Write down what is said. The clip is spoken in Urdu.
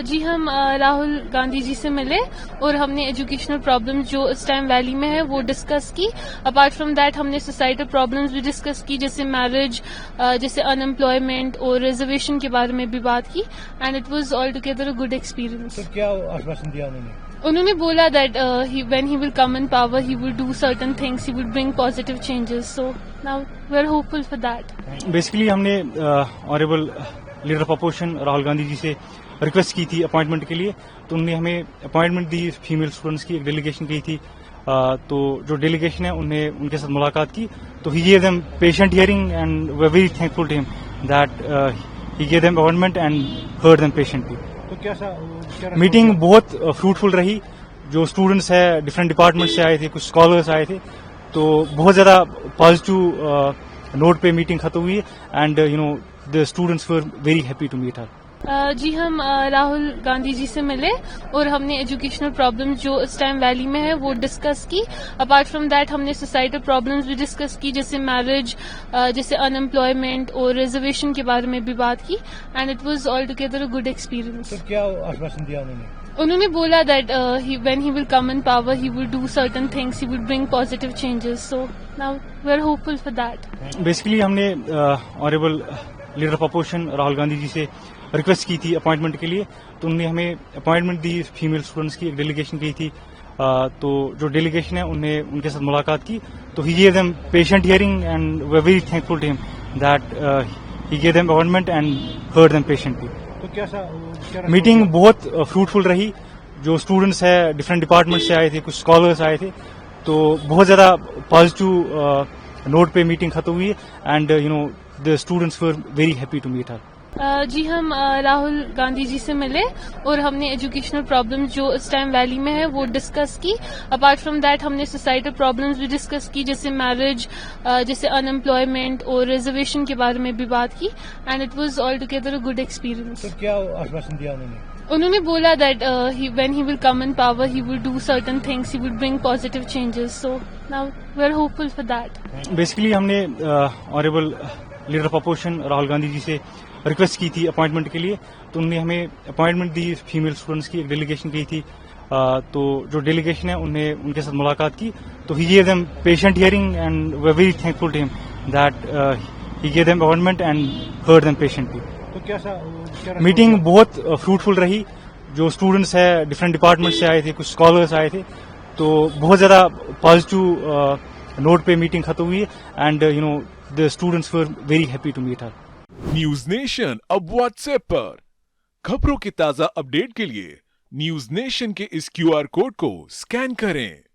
جی ہم راہل گاندھی جی سے ملے اور ہم نے ایجوکیشنل پرابلمز جو اس ٹائم ویلی میں ہے وہ ڈسکس کی. اپارٹ فرام دیٹ ہم نے سوسائٹل پرابلمز بھی ڈسکس کی، جیسے میرج، جیسے ان امپلائمنٹ اور ریزرویشن کے بارے میں بھی بات کی. And it was all together a good experience. تو کیا آشواسن دیا انہوں نے بولا that when he will come in power he will do certain things, he will bring positive changes. So now we are hopeful for that. Basically ہم نے honourable leader of opposition Rahul Gandhi ji سے ریکویسٹ کی تھی اپوائنٹمنٹ کے لیے، تو انہوں نے ہمیں اپوائنٹمنٹ دی. فیمیل اسٹوڈنٹس کی ایک ڈیلیگیشن کی تھی، تو جو ڈیلیگیشن ہے انہوں نے ان کے ساتھ ملاقات کی. تو he gave them patient hearing and we are very thankful to him that he gave them appointment and heard them patiently. تو کیسا میٹنگ بہت فروٹفل رہی. جو اسٹوڈنٹس ہے ڈفرینٹ ڈپارٹمنٹ سے آئے تھے، کچھ اسکالرس آئے تھے، تو بہت زیادہ پازیٹیو نوٹ پہ میٹنگ ختم ہوئی. And the students were very happy to meet her. جی ہم راہل گاندھی جی سے ملے اور ہم نے ایجوکیشنل پرابلمز جو اس ٹائم ویلی میں ہے وہ ڈسکس کی. اپارٹ فرام دیٹ ہم نے سوسائٹل پرابلمز بھی ڈسکس کی، جیسے میرج، جیسے ان امپلائمنٹ اور ریزرویشن کے بارے میں بھی بات کی. And it was all together a good experience. تو کیا آشواسن دیا انہوں نے بولا that when he will come in power he will do certain things, he will bring positive changes. So now we are hopeful for that. Basically ہم نے honourable leader of opposition Rahul Gandhi ji سے ریکویسٹ کی تھی اپوائنٹمنٹ کے لیے، تو انہوں نے ہمیں اپوائنٹمنٹ دی. فیمیل اسٹوڈنٹس کی ایک ڈیلیگیشن کی تھی، تو جو ڈیلیگیشن ہے انہوں نے ان کے ساتھ ملاقات کی. تو he gave them patient hearing and we are very thankful to him that he gave them appointment and heard them patiently. تو کیسا میٹنگ بہت فروٹفل رہی. جو اسٹوڈنٹس ہے ڈفرینٹ ڈپارٹمنٹ سے آئے تھے، کچھ اسکالرس آئے تھے، تو بہت زیادہ پازیٹیو نوٹ پہ میٹنگ ختم ہوئی. And the students were very happy to meet her. جی ہم راہل گاندھی جی سے ملے اور ہم نے ایجوکیشنل پرابلمز جو اس ٹائم ویلی میں ہے وہ ڈسکس کی. اپارٹ فرام دیٹ ہم نے سوسائٹل پرابلمز بھی ڈسکس کی، جیسے میرج، جیسے ان امپلائمنٹ اور ریزرویشن کے بارے میں بھی بات کی. And it was all together a good experience. تو کیا آشواسن دیا انہوں نے بولا that when he will come in power he will do certain things, he will bring positive changes. So now we are hopeful for that. Basically ہم نے honourable leader of opposition Rahul Gandhi ji سے ریکویسٹ کی تھی اپوائنٹمنٹ کے لیے، تو انہوں نے ہمیں اپوائنٹمنٹ دی. فیمیل اسٹوڈنٹس کی ایک ڈیلیگیشن کی تھی، تو جو ڈیلیگیشن ہے انہوں نے ان کے ساتھ ملاقات کی. تو he gave them patient hearing and we are very thankful to him that he gave them appointment and heard them patiently. تو کیسا میٹنگ بہت فروٹفل رہی. جو اسٹوڈنٹس ہے ڈفرینٹ ڈپارٹمنٹ سے آئے تھے، کچھ اسکالرس آئے تھے، تو بہت زیادہ پازیٹیو نوٹ پہ میٹنگ ختم ہوئی. And the students were very happy to meet her. News Nation اب واٹس ایپ پر خبروں کی تازہ اپڈیٹ کے لیے نیوز نیشن کے اس QR کوڈ کو سکین کریں.